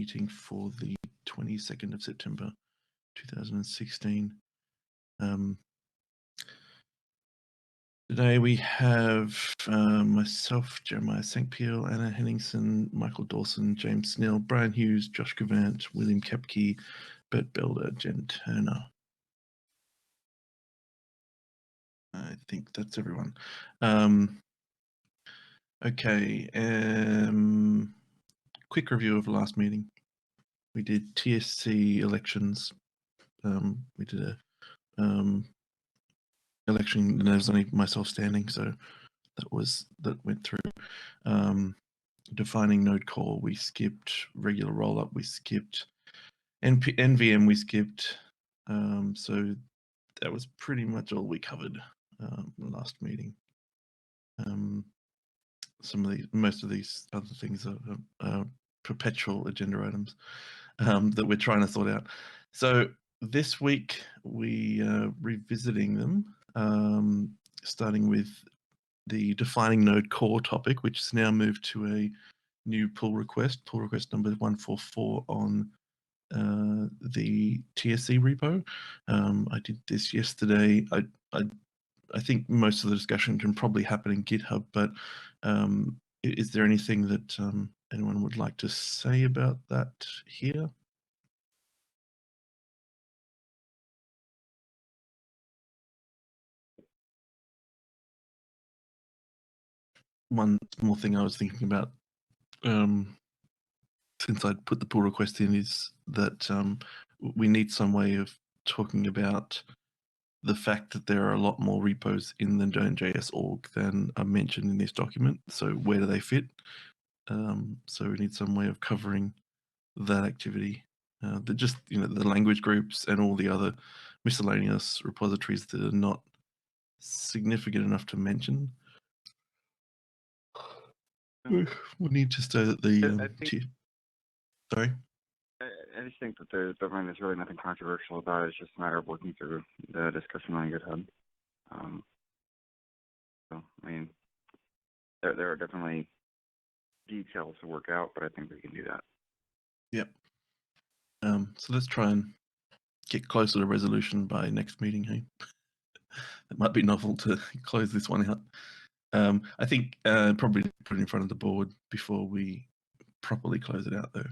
meeting for the 22nd of September 2016. Today we have myself, Jeremiah St. Pierre, Anna Henningsen, Michael Dawson, James Snell, Brian Hughes, Josh Gavant, William Kepke, Bert Belder, Jen Turner. I think that's everyone. Okay, quick review of the last meeting. We did TSC elections. We did a election, and there was only myself standing, so that went through. Defining node core, we skipped. Regular rollup, we skipped. NVM, we skipped. So that was pretty much all we covered the last meeting. Most of these other things are perpetual agenda items that we're trying to sort out. So this week we are revisiting them, starting with the defining node core topic, which has now moved to a new pull request number 144 on the TSC repo. I did this yesterday. I think most of the discussion can probably happen in GitHub, but is there anything that anyone would like to say about that here? One small thing I was thinking about since I'd put the pull request in is that we need some way of talking about the fact that there are a lot more repos in the Node.js org than are mentioned in this document. So where do they fit? So we need some way of covering that activity. Just the language groups and all the other miscellaneous repositories that are not significant enough to mention. We need to say that the sorry. I just think that there's really nothing controversial about it. It's just a matter of working through the discussion on GitHub. So, I mean, there are definitely details to work out, but I think we can do that. Yep. So let's try and get closer to resolution by next meeting, hey? It might be novel to close this one out. I think probably put it in front of the board before we properly close it out, though.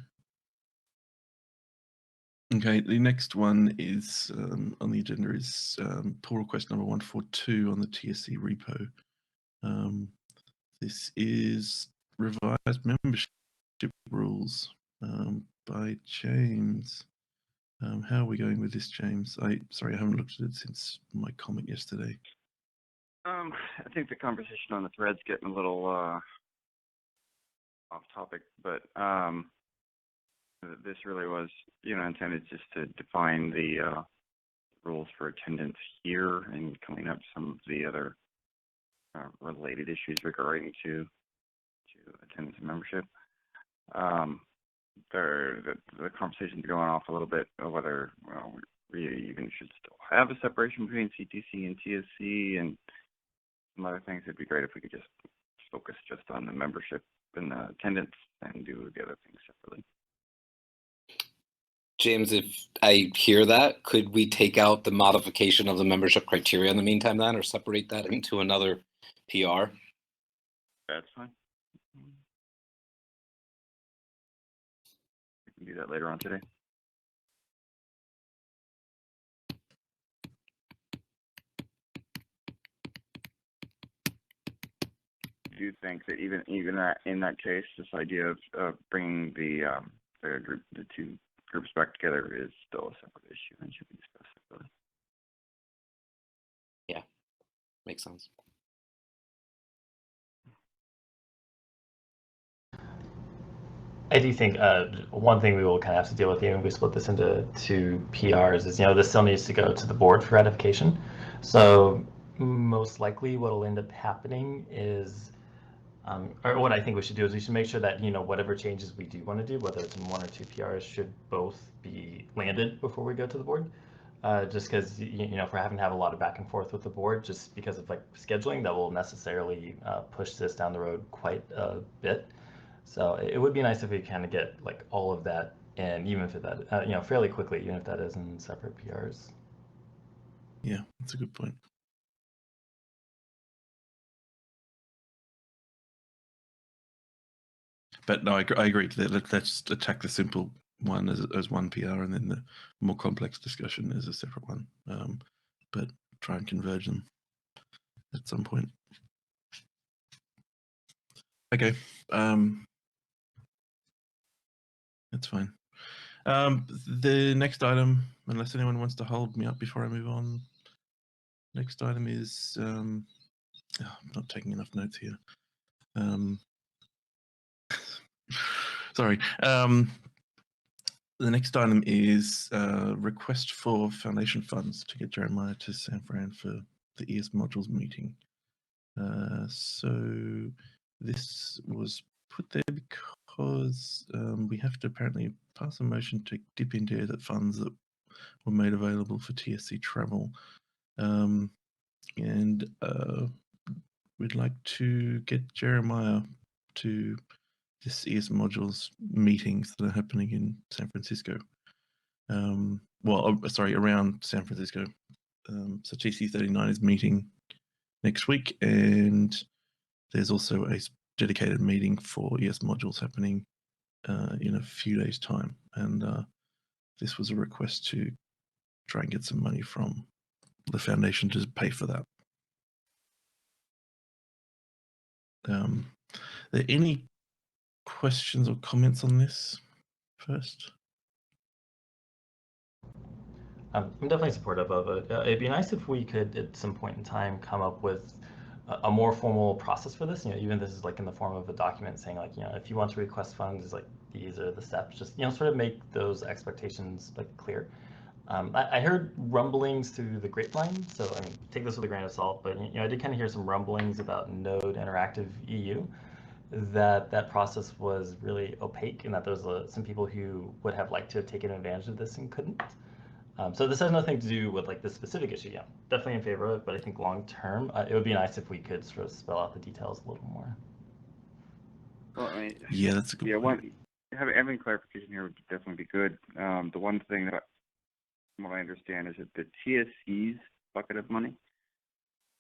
Okay, the next one is on the agenda is pull request number 142 on the TSC repo. This is revised membership rules by James. How are we going with this, James? Sorry, I haven't looked at it since my comment yesterday. I think the conversation on the thread's getting a little off topic, but this really was, intended just to define the rules for attendance here and clean up some of the other related issues regarding to attendance and membership. The conversation's going off a little bit of whether we even should still have a separation between CTC and TSC and some other things. It'd be great if we could just focus just on the membership and the attendance and do the other things separately. James, if I hear that, could we take out the modification of the membership criteria in the meantime then, or separate that into another PR? That's fine. We can do that later on today. I do think that even in that case, this idea of bringing the two groups back together is still a separate issue and should be discussed separately. Yeah, makes sense. I do think one thing we will kind of have to deal with, even if we split this into two PRs, is this still needs to go to the board for ratification. So most likely what will end up happening is, or what I think we should do is we should make sure that whatever changes we do want to do, whether it's in one or two PRs, should both be landed before we go to the board. Just because if we're having to have a lot of back and forth with the board, just because of scheduling, that will necessarily push this down the road quite a bit. So it would be nice if we kind of get like all of that in, even if that fairly quickly, even if that is in separate PRs. Yeah, that's a good point. But no, I agree. Let's attack the simple one as one PR, and then the more complex discussion is a separate one. But try and converge them at some point. Okay, that's fine. The next item, unless anyone wants to hold me up before I move on, next item is I'm not taking enough notes here. Sorry. The next item is request for foundation funds to get Jeremiah to San Fran for the ES modules meeting. So this was put there because we have to apparently pass a motion to dip into the funds that were made available for TSC travel. And we'd like to get Jeremiah to this ES modules meetings that are happening in San Francisco. Around San Francisco. So TC39 is meeting next week, and there's also a dedicated meeting for ES modules happening in a few days' time. And this was a request to try and get some money from the foundation to pay for that. Are there any questions or comments on this first? I'm definitely supportive of it. It'd be nice if we could, at some point in time, come up with a more formal process for this. Even this is like in the form of a document saying like, if you want to request funds, like these are the steps. Just sort of make those expectations like clear. I heard rumblings through the grapevine, so I mean, take this with a grain of salt. But I did kind of hear some rumblings about Node Interactive EU. That process was really opaque, and that there's some people who would have liked to have taken advantage of this and couldn't. So this has nothing to do with like this specific issue. Yeah, definitely in favor of it, but I think long term, it would be nice if we could sort of spell out the details a little more. Well, I mean, yeah, that's a good point. Having clarification here would definitely be good. The one thing that, from what I understand, is that the TSC's bucket of money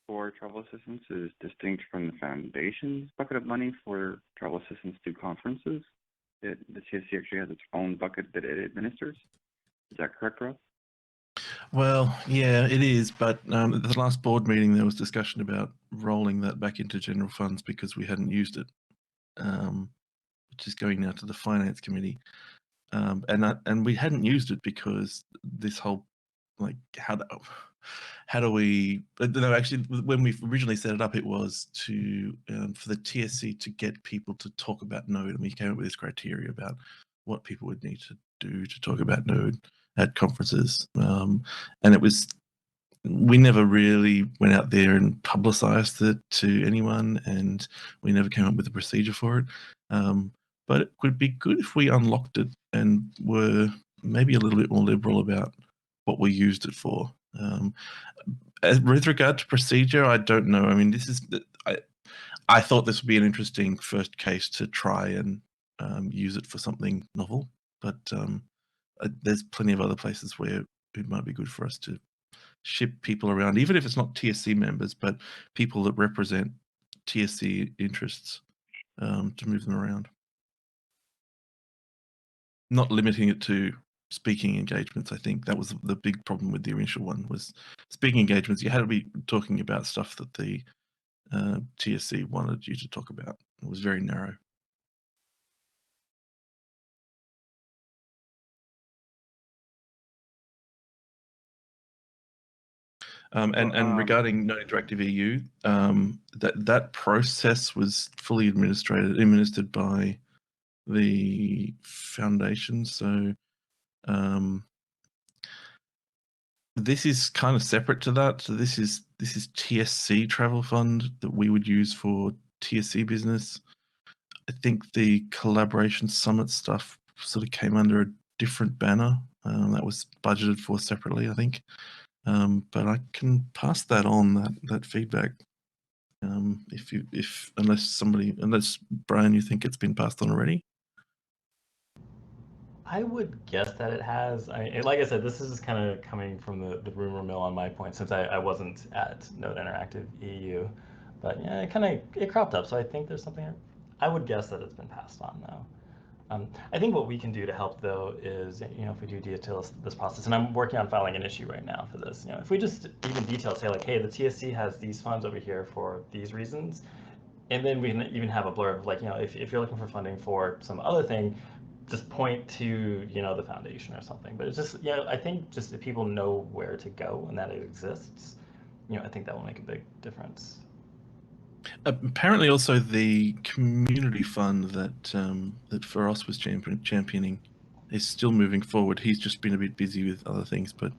for travel assistance is distinct from the foundation's bucket of money for travel assistance to conferences. The TSC actually has its own bucket that it administers. Is that correct, Rob? Well, yeah, it is. But at the last board meeting, there was discussion about rolling that back into general funds because we hadn't used it, which is going now to the finance committee. And we hadn't used it because this whole like how do we? No, actually, when we originally set it up, it was to for the TSC to get people to talk about Node, and we came up with this criteria about what people would need to do to talk about Node at conferences, and it was. We never really went out there and publicized it to anyone, and we never came up with a procedure for it. But it would be good if we unlocked it and were maybe a little bit more liberal about what we used it for. With regard to procedure, I don't know. I mean, I thought this would be an interesting first case to try and use it for something novel, but there's plenty of other places where it might be good for us to ship people around, even if it's not TSC members, but people that represent TSC interests, to move them around. Not limiting it to speaking engagements. I think that was the big problem with the initial one, was speaking engagements. You had to be talking about stuff that the TSC wanted you to talk about. It was very narrow. And regarding Node Interactive EU, that process was fully administered by the foundation. So this is kind of separate to that. So this is TSC travel fund that we would use for TSC business. I think the collaboration summit stuff sort of came under a different banner that was budgeted for separately, I think. But I can pass that on, that feedback. Unless Brian, you think it's been passed on already. I would guess that it has. Like I said, this is kind of coming from the rumor mill on my point, since I wasn't at Node Interactive EU. But yeah, it cropped up, so I think there's something. I would guess that it's been passed on, though. I think what we can do to help, though, is, if we do detail this process, and I'm working on filing an issue right now for this, if we just even detail, say, like, hey, the TSC has these funds over here for these reasons, and then we can even have a blurb of, like, if you're looking for funding for some other thing, just point to, the foundation or something. But it's just, I think just if people know where to go and that it exists, I think that will make a big difference. Apparently, also the community fund that that Feroz was championing is still moving forward. He's just been a bit busy with other things, but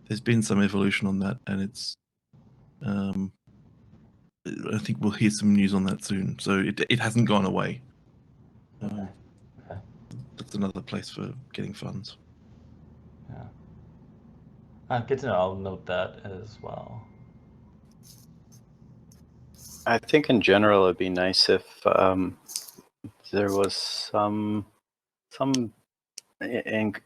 there's been some evolution on that, and it's. I think we'll hear some news on that soon. So it hasn't gone away. Okay. That's another place for getting funds. Yeah. Good to know. I'll note that as well. I think in general it'd be nice if there was some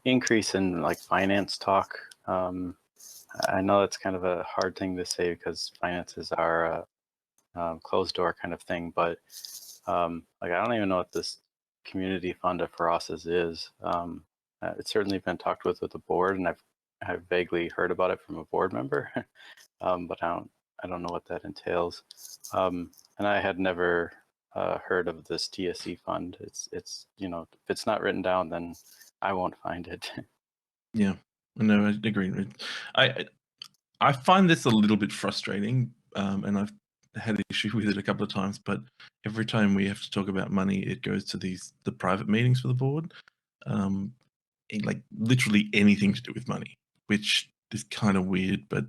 increase in like finance talk. I know it's kind of a hard thing to say because finances are a closed door kind of thing, but like I don't even know what this community fund of Feroz's is. It's certainly been talked with the board, and I've vaguely heard about it from a board member, but I don't know what that entails. And I had never heard of this TSC fund. It's if it's not written down, then I won't find it. Yeah, no, I agree. I find this a little bit frustrating, and I've had an issue with it a couple of times. But every time we have to talk about money, it goes to the private meetings for the board, like literally anything to do with money, which is kind of weird. But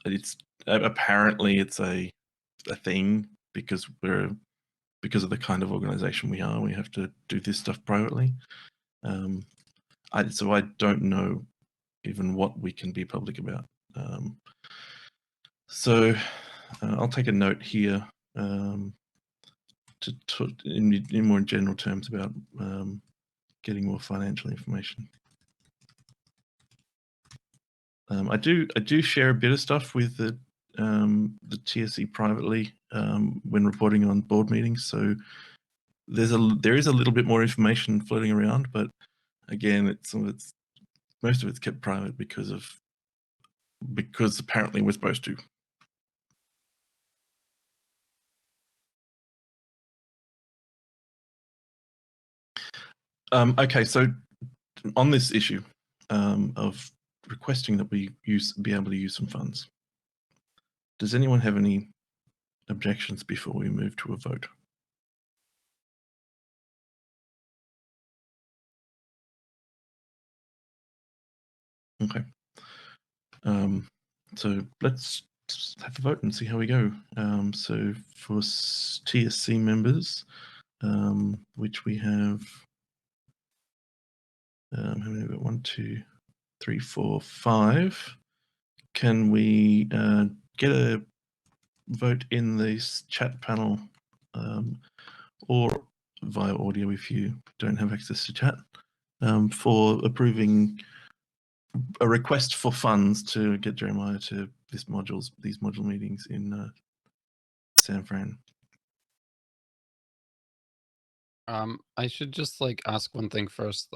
it's apparently it's a thing because of the kind of organization we are. We have to do this stuff privately. So I don't know even what we can be public about. So I'll take a note here to talk in more general terms about getting more financial information. I do share a bit of stuff with the TSC privately when reporting on board meetings. So there is a little bit more information floating around, but again, most of it's kept private because apparently we're supposed to. Okay, so on this issue of requesting that we be able to use some funds, does anyone have any objections before we move to a vote? Okay. So let's have a vote and see how we go. So for TSC members, which we have, how many have we got? 1, 2, 3, 4, 5. Can we get a vote in this chat panel or via audio if you don't have access to chat for approving a request for funds to get Jeremiah to these module meetings in San Fran? I should just like ask one thing first.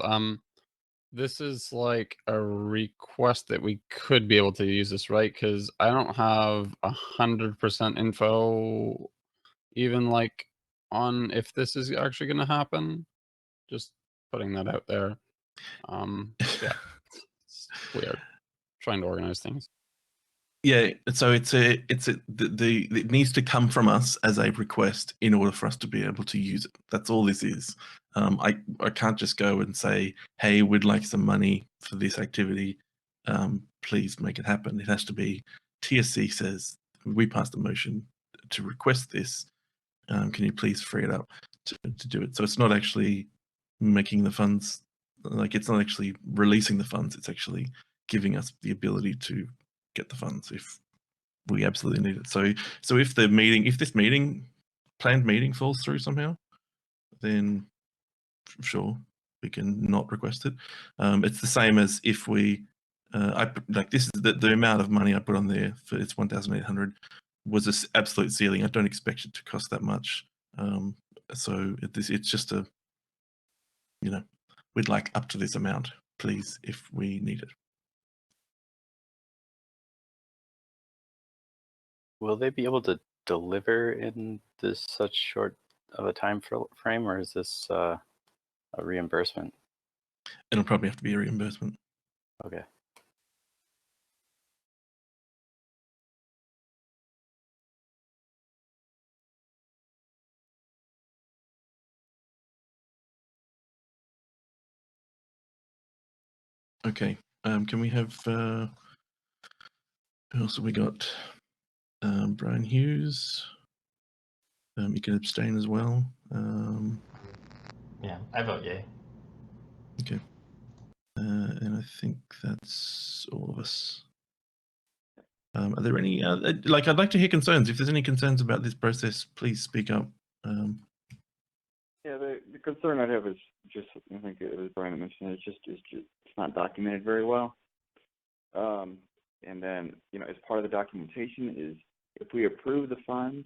This is like a request that we could be able to use this, right? Because I don't have 100% info, even like on if this is actually going to happen. Just putting that out there. Yeah, it's weird trying to organize things. Yeah, so it needs to come from us as a request in order for us to be able to use it. That's all this is. I can't just go and say, hey, we'd like some money for this activity. Please make it happen. It has to be TSC says, we passed a motion to request this. Can you please free it up to do it? So it's not actually making the funds, like it's not actually releasing the funds. It's actually giving us the ability to get the funds if we absolutely need it. So if this planned meeting falls through somehow, then sure, we can not request it. It's the same as if we, this is the amount of money I put on there for it's 1,800 was an absolute ceiling. I don't expect it to cost that much. So it's just a, we'd like up to this amount, please, if we need it. Will they be able to deliver in this such short of a time frame, or is this a reimbursement? It'll probably have to be a reimbursement. Okay. Okay. Can we have who else have we got? Brian Hughes. You can abstain as well. Yeah, I vote yay. Okay. And I think that's all of us. Are there any, I'd like to hear concerns. If there's any concerns about this process, please speak up. Yeah, the concern I have is just, I think it was Brian that mentioned it, it's not documented very well. And then, as part of the documentation is if we approve the funds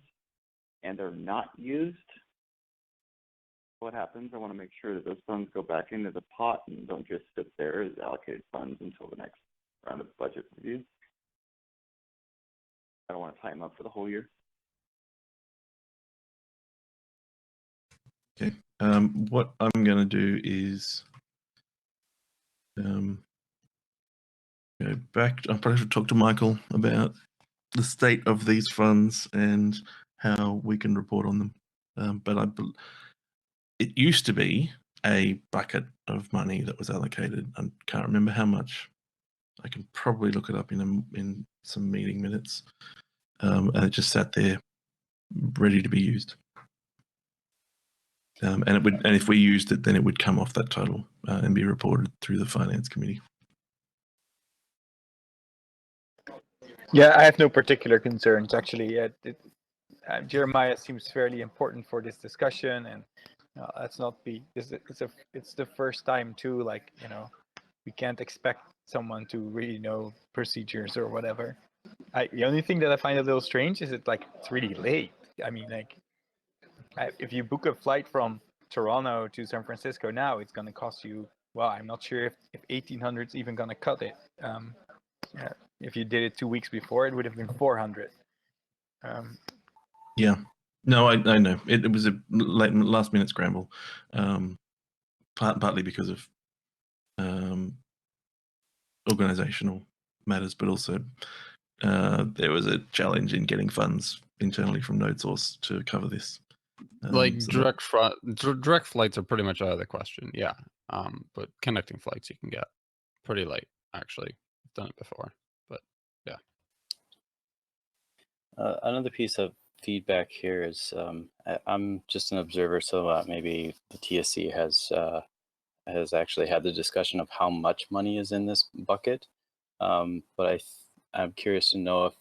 and they're not used, what happens? I want to make sure that those funds go back into the pot and don't just sit there as allocated funds until the next round of budget review. I don't want to tie them up for the whole year. Okay. What I'm going to do is go back. I probably should talk to Michael about the state of these funds and how we can report on them. But it used to be a bucket of money that was allocated. I can't remember how much. I can probably look it up in some meeting minutes. And it just sat there ready to be used. And if we used it, then it would come off that total and be reported through the finance committee. Yeah, I have no particular concerns actually. Jeremiah seems fairly important for this discussion, and let's not be. It's the first time too. Like we can't expect someone to really know procedures or whatever. The only thing that I find a little strange is it's really late. I mean, if you book a flight from Toronto to San Francisco now, it's going to cost you. Well, I'm not sure if 1,800 is even going to cut it. If you did it 2 weeks before, it would have been 400. Yeah, no, I know it was a last minute scramble, partly because of organizational matters, but also there was a challenge in getting funds internally from NodeSource to cover this. Direct flights are pretty much out of the question. Yeah, but connecting flights you can get pretty late. Actually, I've done it before, but yeah. Another piece of feedback here is I'm just an observer, so maybe the TSC has actually had the discussion of how much money is in this bucket. But I'm curious to know if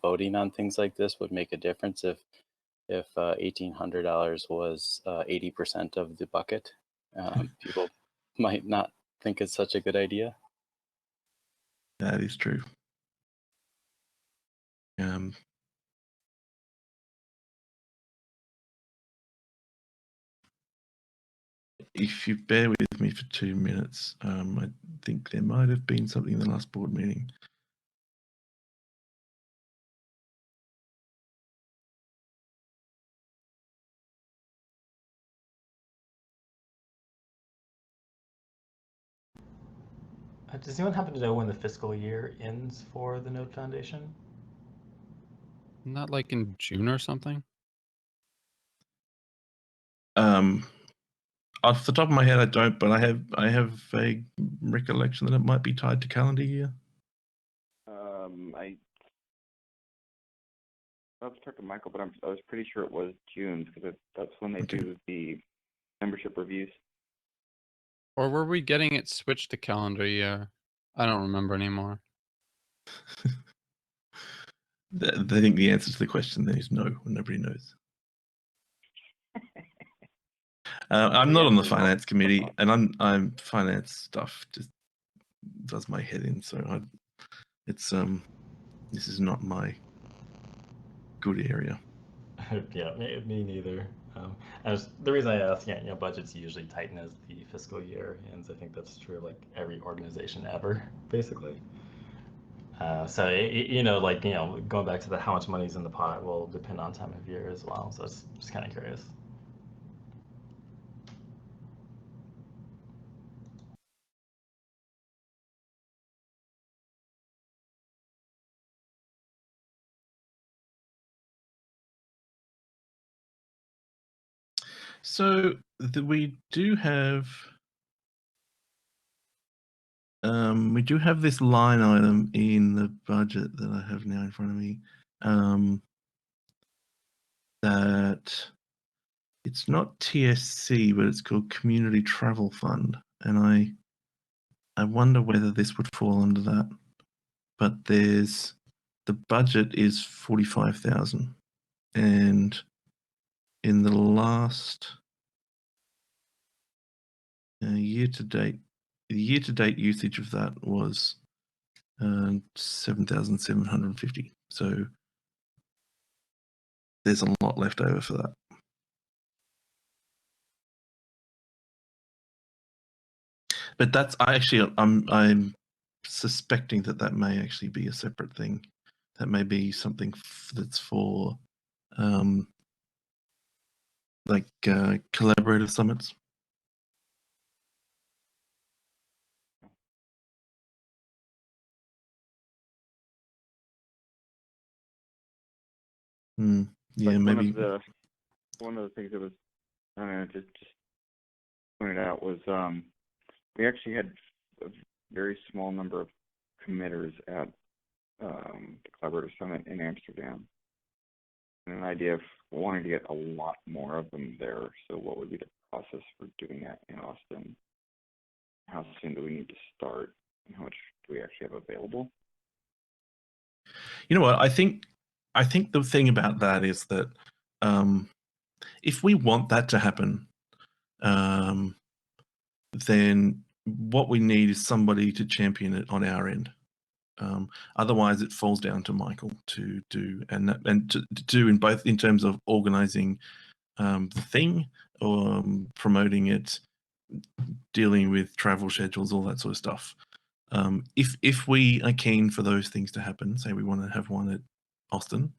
voting on things like this would make a difference if $1,800 was 80% of the bucket. People might not think it's such a good idea. That is true. If you bear with me for 2 minutes, I think there might have been something in the last board meeting. Does anyone happen to know when the fiscal year ends for the Node Foundation? Not like in June or something? Off the top of my head, I don't, but I have a recollection that it might be tied to calendar year. I'll have to talk to Michael, but I was pretty sure it was June because that's when they do the membership reviews. Or were we getting it switched to calendar year? I don't remember anymore. I think the answer to the question there is no. Nobody knows. I'm not on the finance committee, and I'm finance stuff just does my head in. So this is not my good area. Yeah, me neither. The reason I ask, budgets usually tighten as the fiscal year ends. I think that's true of like every organization ever, basically. So going back to how much money's in the pot will depend on time of year as well. So it's just kind of curious. So we do have this line item in the budget that I have now in front of me. That it's not TSC, but it's called Community Travel Fund, and I wonder whether this would fall under that. But the budget is 45,000, and in the last year to date, the year to date usage of that was 7,750. So there's a lot left over for that. But that's I'm suspecting that may actually be a separate thing. That may be something that's for like collaborative summits. Yeah, like maybe. One of the things that was just pointed out was we actually had a very small number of committers at the Collaborative Summit in Amsterdam, and an idea of wanting to get a lot more of them there. So what would be the process for doing that in Austin? How soon do we need to start? And how much do we actually have available? You know what? I think the thing about that is that if we want that to happen, then what we need is somebody to champion it on our end. Otherwise, it falls down to Michael to do and to do in both in terms of organizing the thing, or promoting it, dealing with travel schedules, all that sort of stuff. If we are keen for those things to happen, say we want to have one at Austin,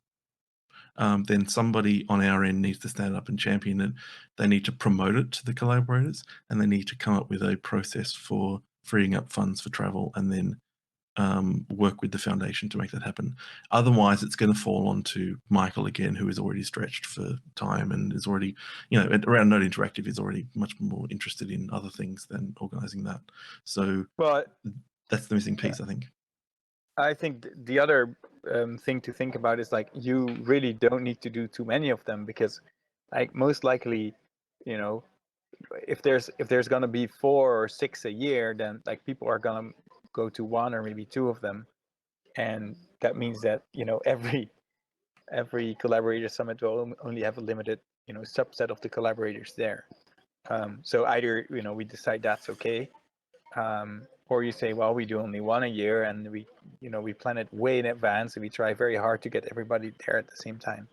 then somebody on our end needs to stand up and champion it. They need to promote it to the collaborators, and they need to come up with a process for freeing up funds for travel, and then work with the foundation to make that happen. Otherwise, it's going to fall onto Michael again, who is already stretched for time and is already, around Node Interactive is already much more interested in other things than organizing that. So that's the missing piece, I think. I think the other thing to think about is like you really don't need to do too many of them, because like most likely, if there's gonna be 4 or 6 a year, then like people are gonna go to 1 or maybe 2 of them, and that means that every collaborator summit will only have a limited subset of the collaborators there. So either we decide that's okay, or you say, well, we do only 1 a year, and we plan it way in advance, and we try very hard to get everybody there at the same time.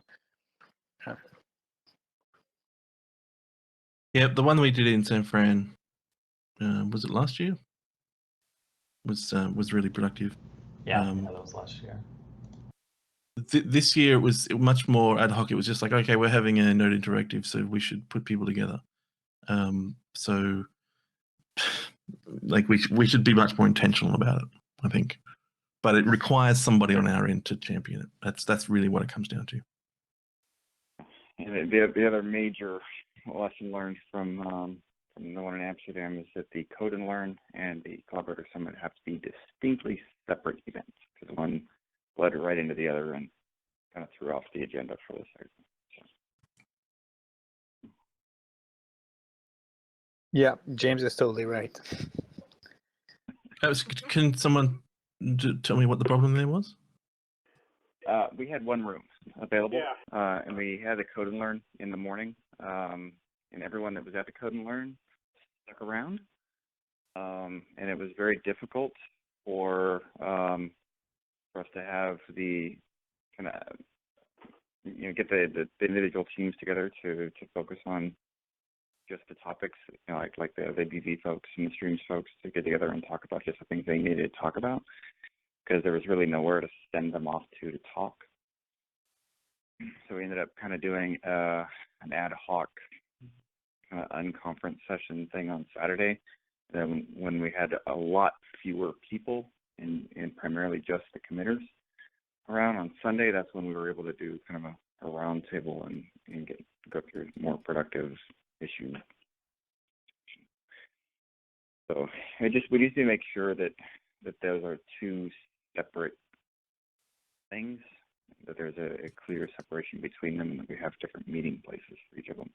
Yeah, the one we did in San Fran, was it last year? Was really productive. Yeah, that was last year. This year it was much more ad hoc. It was just like, okay, we're having a Node Interactive, so we should put people together. So like we should be much more intentional about it, I think. But it requires somebody on our end to champion it. That's really what it comes down to. And the other major lesson learned from the one in Amsterdam is that the Code and Learn and the Collaborator Summit have to be distinctly separate events, because one led right into the other and kind of threw off the agenda for the second. Yeah, James is totally right. Can someone tell me what the problem there was? we had one room available, and we had the Code and Learn in the morning, and everyone that was at the Code and Learn stuck around, and it was very difficult for us to have the kind of get the individual teams together to focus on just the topics, like the BV folks and the streams folks to get together and talk about just the things they needed to talk about, because there was really nowhere to send them off to talk. So we ended up kind of doing an ad hoc kind of unconference session thing on Saturday. Then when we had a lot fewer people and primarily just the committers around on Sunday, that's when we were able to do kind of a round table and go through more productive issues. So we just need to make sure that those are two separate things, that there's a clear separation between them, and that we have different meeting places for each of them.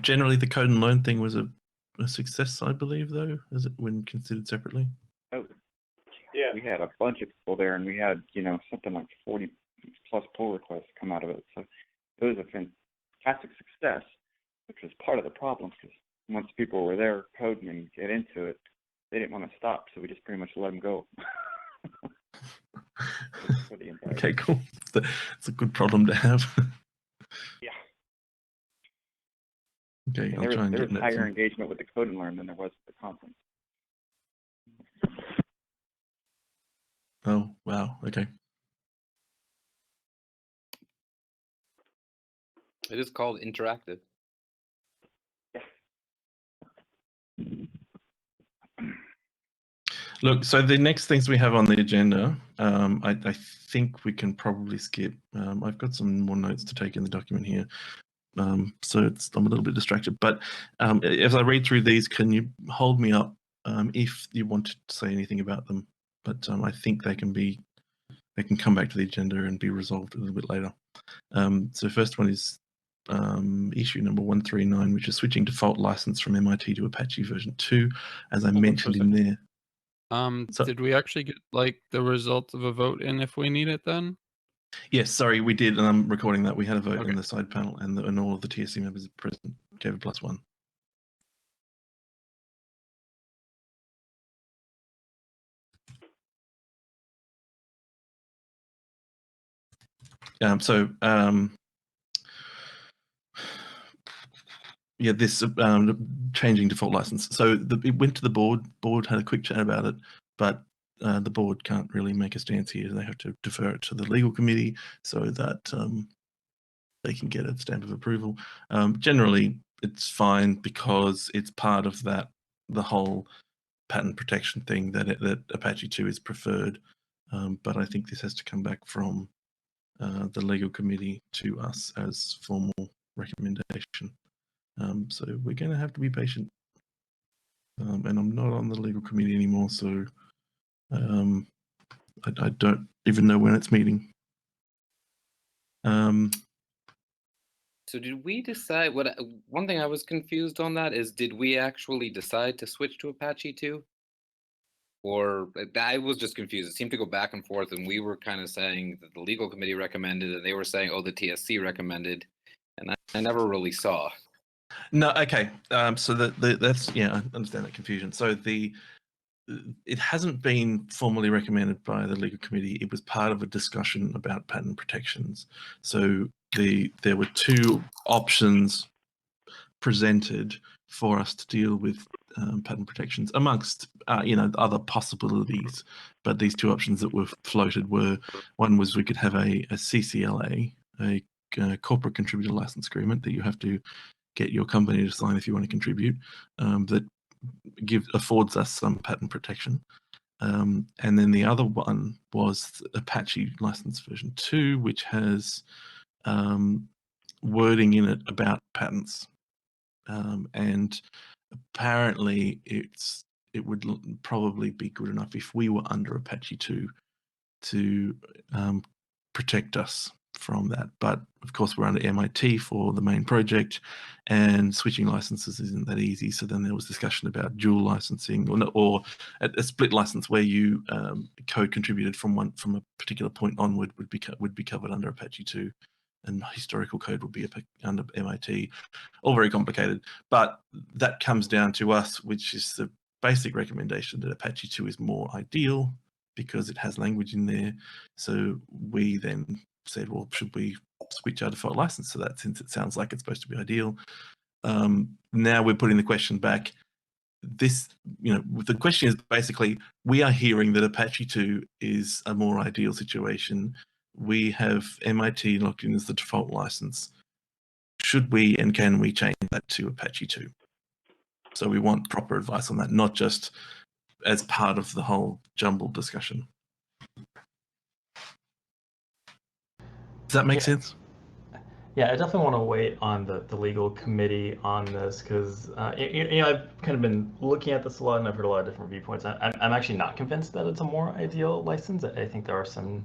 Generally, the Code and Learn thing was a success, I believe, though, is it when considered separately? Oh, yeah. We had a bunch of people there, and we had, something like 40 plus pull requests come out of it. So it was a fantastic success, which was part of the problem, because once people were there coding and get into it, they didn't want to stop, so we just pretty much let them go. Okay, cool. It's a good problem to have. Yeah. Okay, And I'll try and there get was higher engagement with the Code and Learn than there was at the conference. Oh, wow. Okay. It is called interactive. Look, so the next things we have on the agenda, I think we can probably skip. I've got some more notes to take in the document here. So I'm a little bit distracted, but as I read through these, can you hold me up if you want to say anything about them? But I think they can come back to the agenda and be resolved a little bit later. So first one is issue number 139, which is switching default license from MIT to Apache version 2, as I mentioned in there. Did we actually get the results of a vote in if we need it then? Yes, sorry, we did, and I'm recording that. We had a vote in the side panel, and all of the TSC members present gave a +1. Yeah, this changing default license. So it went to the board. Board had a quick chat about it, but the board can't really make a stance here. They have to defer it to the legal committee so that they can get a stamp of approval. Generally, it's fine because it's part of the whole patent protection thing that Apache 2 is preferred. But I think this has to come back from the legal committee to us as formal recommendation. So we're going to have to be patient. And I'm not on the legal committee anymore, so I don't even know when it's meeting. So did we decide one thing I was confused on that is, did we actually decide to switch to Apache 2? Or I was just confused. It seemed to go back and forth, and we were kind of saying that the legal committee recommended, and they were saying, oh, the TSC recommended, and I never really saw. No, okay. So that's, yeah, I understand that confusion. So it hasn't been formally recommended by the legal committee. It was part of a discussion about patent protections. So there were two options presented for us to deal with patent protections amongst other possibilities. But these two options that were floated were, one was we could have a CCLA, a corporate contributor license agreement that you have to get your company to sign if you want to contribute, that affords us some patent protection. And then the other one was Apache license version 2, which has wording in it about patents. And apparently it would probably be good enough if we were under Apache 2 to protect us from that. But of course, we're under MIT for the main project, and switching licenses isn't that easy. So then there was discussion about dual licensing, or a split license where you code contributed from a particular point onward would be covered under Apache 2, and historical code would be under MIT. All very complicated, but that comes down to us, which is the basic recommendation that Apache 2 is more ideal because it has language in there. So we then said, well, should we switch our default license to that, since it sounds like it's supposed to be ideal? Now we're putting the question back. The question is basically, we are hearing that Apache 2 is a more ideal situation. We have MIT locked in as the default license. Should we and can we change that to Apache 2? So we want proper advice on that, not just as part of the whole jumbled discussion. Does that make sense? Yeah, I definitely want to wait on the legal committee on this, because I've kind of been looking at this a lot, and I've heard a lot of different viewpoints. I'm actually not convinced that it's a more ideal license. I think there are some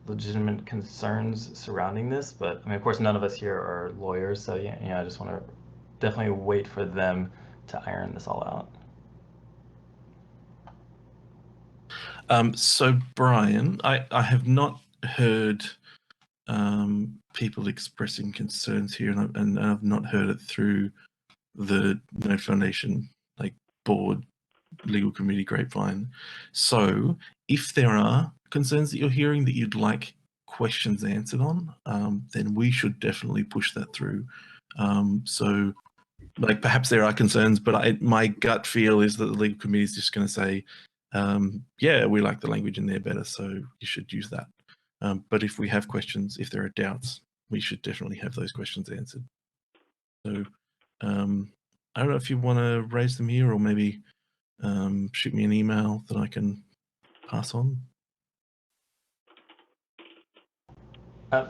legitimate concerns surrounding this, but I mean, of course, none of us here are lawyers, so I just want to definitely wait for them to iron this all out. So Brian, I have not heard people expressing concerns here, and I've not heard it through the Node Foundation board legal committee grapevine. So if there are concerns that you're hearing that you'd like questions answered on, then we should definitely push that through. So perhaps there are concerns, but my gut feel is that the legal committee is just going to say, yeah, we like the language in there better, so you should use that. But if we have questions, if there are doubts, we should definitely have those questions answered. So I don't know if you want to raise them here, or maybe shoot me an email that I can pass on.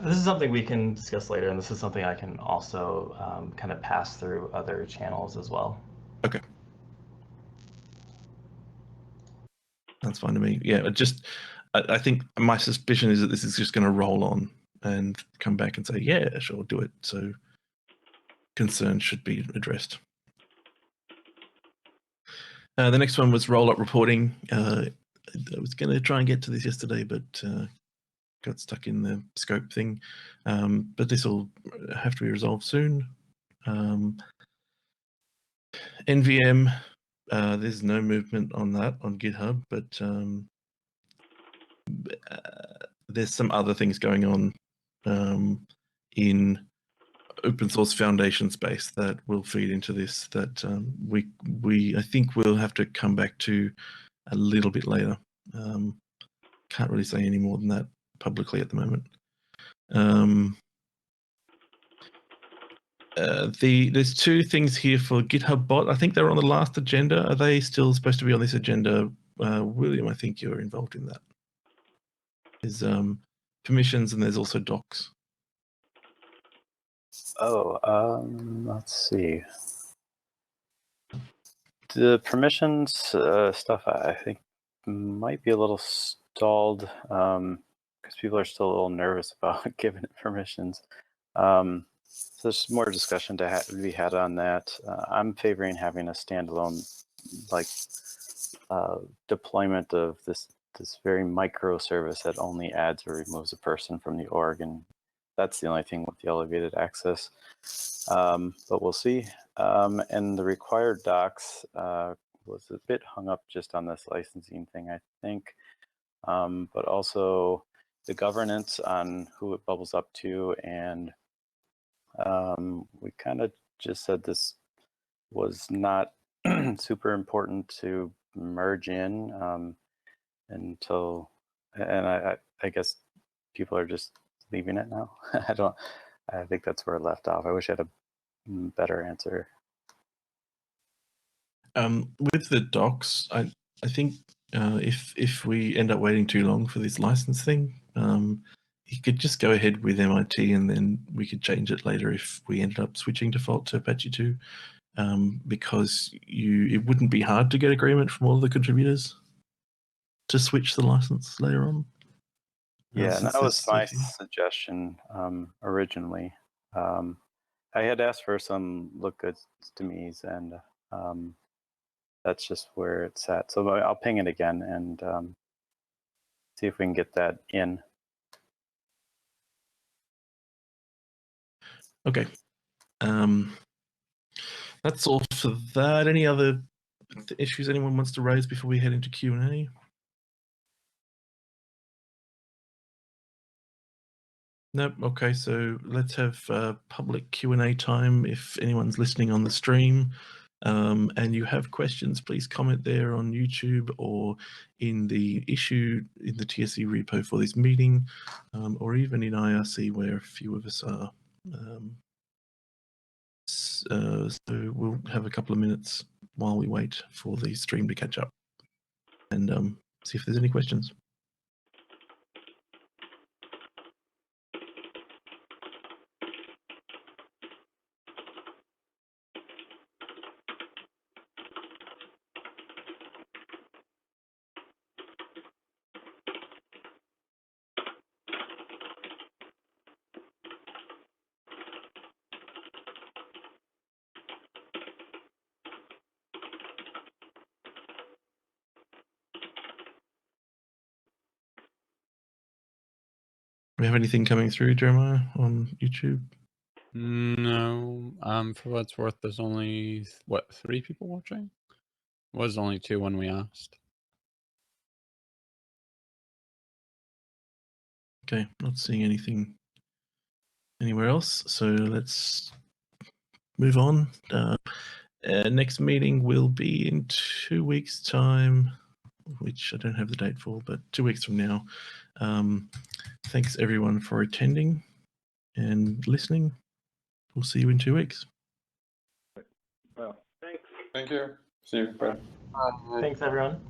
This is something we can discuss later, and this is something I can also kind of pass through other channels as well. Okay. That's fine to me. Yeah, I think my suspicion is that this is just going to roll on and come back and say, yeah, sure, do it. So concerns should be addressed. The next one was roll-up reporting. I was going to try and get to this yesterday, but got stuck in the scope thing. But this will have to be resolved soon. NVM, there's no movement on that on GitHub, but there's some other things going on in open source foundation space that will feed into this that I think we'll have to come back to a little bit later. Can't really say any more than that publicly at the moment. There's two things here for GitHub bot. I think they're on the last agenda. Are they still supposed to be on this agenda? William, I think you're involved in that. There's permissions, and there's also docs. Oh, let's see. The permissions stuff, I think, might be a little stalled because people are still a little nervous about giving it permissions. So there's more discussion to be had on that. I'm favoring having a standalone deployment of this very microservice that only adds or removes a person from the org, and that's the only thing with the elevated access. But we'll see. And the required docs was a bit hung up just on this licensing thing, I think. But also the governance on who it bubbles up to, and we kind of just said this was not super important to merge in until, and I guess people are just leaving it now. I think that's where it left off. I wish I had a better answer. With the docs, I think if we end up waiting too long for this license thing, you could just go ahead with MIT, and then we could change it later if we ended up switching default to Apache 2, because it wouldn't be hard to get agreement from all the contributors to switch the license later on. Yeah, and that was Since my there's safety. suggestion originally. I had asked for some look good to me's, and that's just where it's at. So I'll ping it again and see if we can get that in. Okay. That's all for that. Any other issues anyone wants to raise before we head into Q&A? Nope. Okay, so let's have public Q&A time. If anyone's listening on the stream and you have questions, please comment there on YouTube or in the issue in the TSC repo for this meeting, or even in IRC where a few of us are. So we'll have a couple of minutes while we wait for the stream to catch up and see if there's any questions. We have anything coming through, Jeremiah, on YouTube? No. For what it's worth, there's only what, 3 people watching? Was only 2 when we asked. Okay, not seeing anything anywhere else. So let's move on. Next meeting will be in 2 weeks' time, which I don't have the date for, but 2 weeks from now. Thanks everyone for attending and listening. We'll see you in 2 weeks. Well, thanks. Thank you. See you. Bye. Thanks, everyone.